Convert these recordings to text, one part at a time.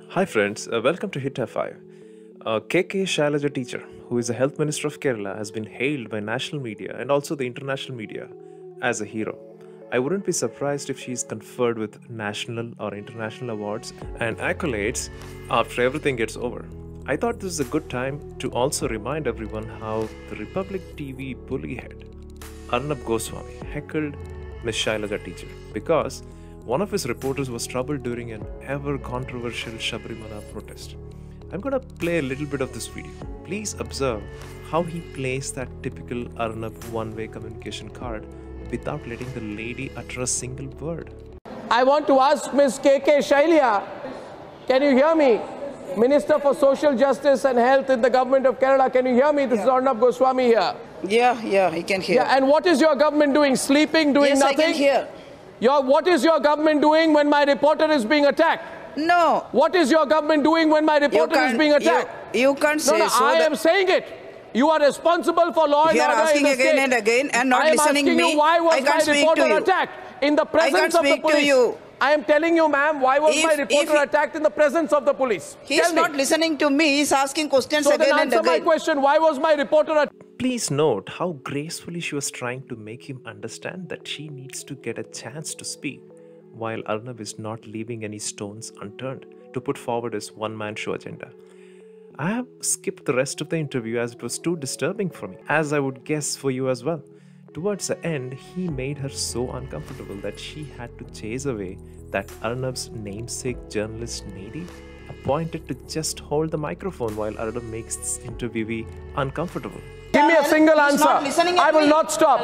Hi friends, welcome to Hit F5. KK Shailaja teacher, who is the Health Minister of Kerala, has been hailed by national media and also the international media as a hero. I wouldn't be surprised if she is conferred with national or international awards and accolades after everything gets over. I thought this is a good time to also remind everyone how the Republic TV bully head, Arnab Goswami, heckled Ms. Shailaja teacher because one of his reporters was troubled during an ever controversial Sabrimala protest. I'm gonna play a little bit of this video. Please observe how he plays that typical Arnab one-way communication card without letting the lady utter a single word. I want to ask Ms. KK Shailaja, can you hear me? Minister for Social Justice and Health in the government of Kerala, can you hear me? This is Arnab Goswami here. Yeah, I can hear. Yeah, and what is your government doing? Sleeping, doing yes, nothing? I can hear. What is your government doing when my reporter is being attacked? No. What is your government doing when my reporter is being attacked? You can't say no, so. I am saying it. You are responsible for law and order. You are asking again and again and not listening to me. I am asking you, why was my reporter attacked in the presence of the police? I am telling you, ma'am, why was my reporter attacked in the presence of the police? He is not listening to me. He is asking questions again and again. So then answer my question. Why was my reporter attacked? Please note how gracefully she was trying to make him understand that she needs to get a chance to speak, while Arnab is not leaving any stones unturned to put forward his one-man show agenda. I have skipped the rest of the interview as it was too disturbing for me, as I would guess for you as well. Towards the end, he made her so uncomfortable that she had to chase away that Arnab's namesake journalist Nady, appointed to just hold the microphone while Arnab makes this interviewee uncomfortable. Give me a single answer. I will not stop.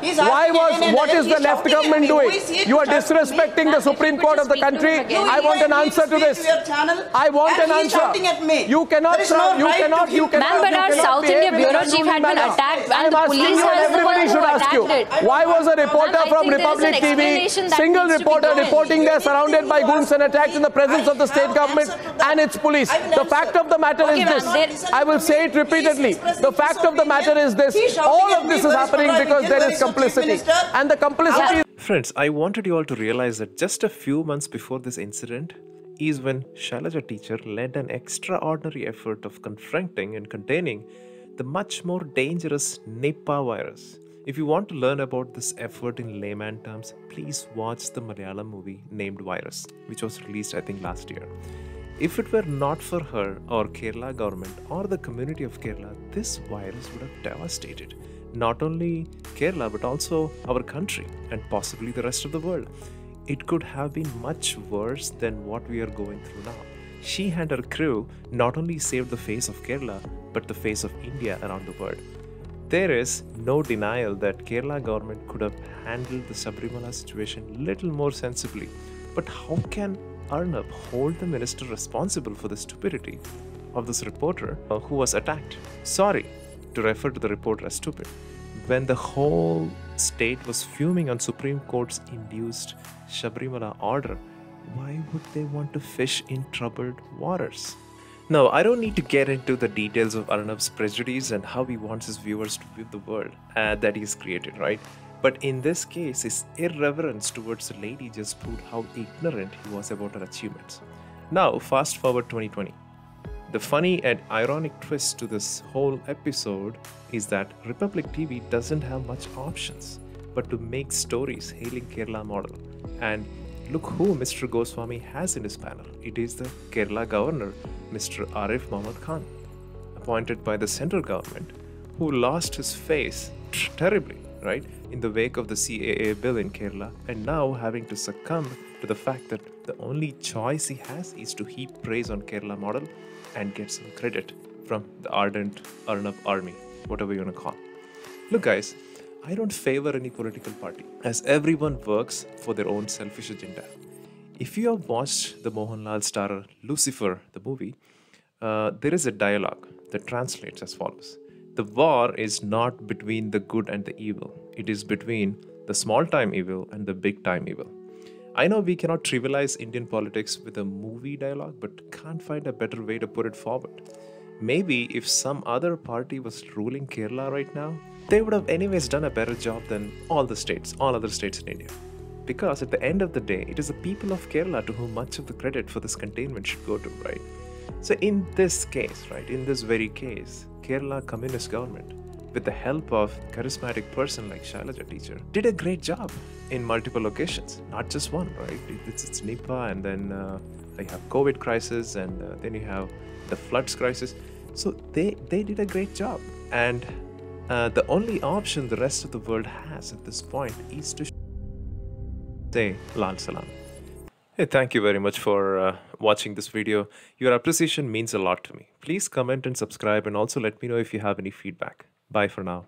What is the left government doing? You are disrespecting the Supreme Court of the country. I want an answer to this. I want an answer. You cannot. Ma'am, but our South India bureau chief had been attacked and the police has the one who attacked it. Why was a reporter from Republic TV, single reporter reporting there surrounded by goons and attacked in the presence of the state government and its police? The fact of the matter is this. I will say it repeatedly. The fact of the matter is this. All of this is happening because there is complicity. And the complicity... Friends, I wanted you all to realize that just a few months before this incident is when Shailaja teacher led an extraordinary effort of confronting and containing the much more dangerous Nipah virus. If you want to learn about this effort in layman terms, please watch the Malayalam movie named Virus, which was released I think last year. If it were not for her or Kerala government or the community of Kerala, this virus would have devastated not only Kerala but also our country and possibly the rest of the world. It could have been much worse than what we are going through now. She and her crew not only saved the face of Kerala but the face of India around the world. There is no denial that Kerala government could have handled the Sabrimala situation little more sensibly. But how can Arnab hold the minister responsible for the stupidity of this reporter who was attacked? Sorry to refer to the reporter as stupid. When the whole state was fuming on Supreme Court's induced Sabrimala order, why would they want to fish in troubled waters? Now, I don't need to get into the details of Arnab's prejudice and how he wants his viewers to view the world that he's created, right? But in this case, his irreverence towards the lady just proved how ignorant he was about her achievements. Now, fast forward 2020. The funny and ironic twist to this whole episode is that Republic TV doesn't have much options but to make stories hailing Kerala model. And look who Mr. Goswami has in his panel. It is the Kerala governor, Mr. Arif Mohammed Khan, appointed by the central government, who lost his face terribly, right, in the wake of the CAA bill in Kerala, and now having to succumb to the fact that the only choice he has is to heap praise on Kerala model and get some credit from the ardent Arnab army, whatever you want to call. Look guys, I don't favor any political party, as everyone works for their own selfish agenda. If you have watched the Mohanlal starrer Lucifer, the movie, there is a dialogue that translates as follows. The war is not between the good and the evil. It is between the small-time evil and the big-time evil. I know we cannot trivialize Indian politics with a movie dialogue, but can't find a better way to put it forward. Maybe if some other party was ruling Kerala right now, they would have anyways done a better job than all other states in India. because at the end of the day, it is the people of Kerala to whom much of the credit for this containment should go to, right? So in this case, right, in this very case, Kerala Communist government, with the help of charismatic person like Shailaja teacher, did a great job in multiple occasions, not just one, right? It's Nipah, and then you have COVID crisis, and then you have the floods crisis. So they did a great job, and the only option the rest of the world has at this point is to say Lal Salam. Hey, thank you very much for watching this video. Your appreciation means a lot to me. Please comment and subscribe, and also let me know if you have any feedback. Bye for now.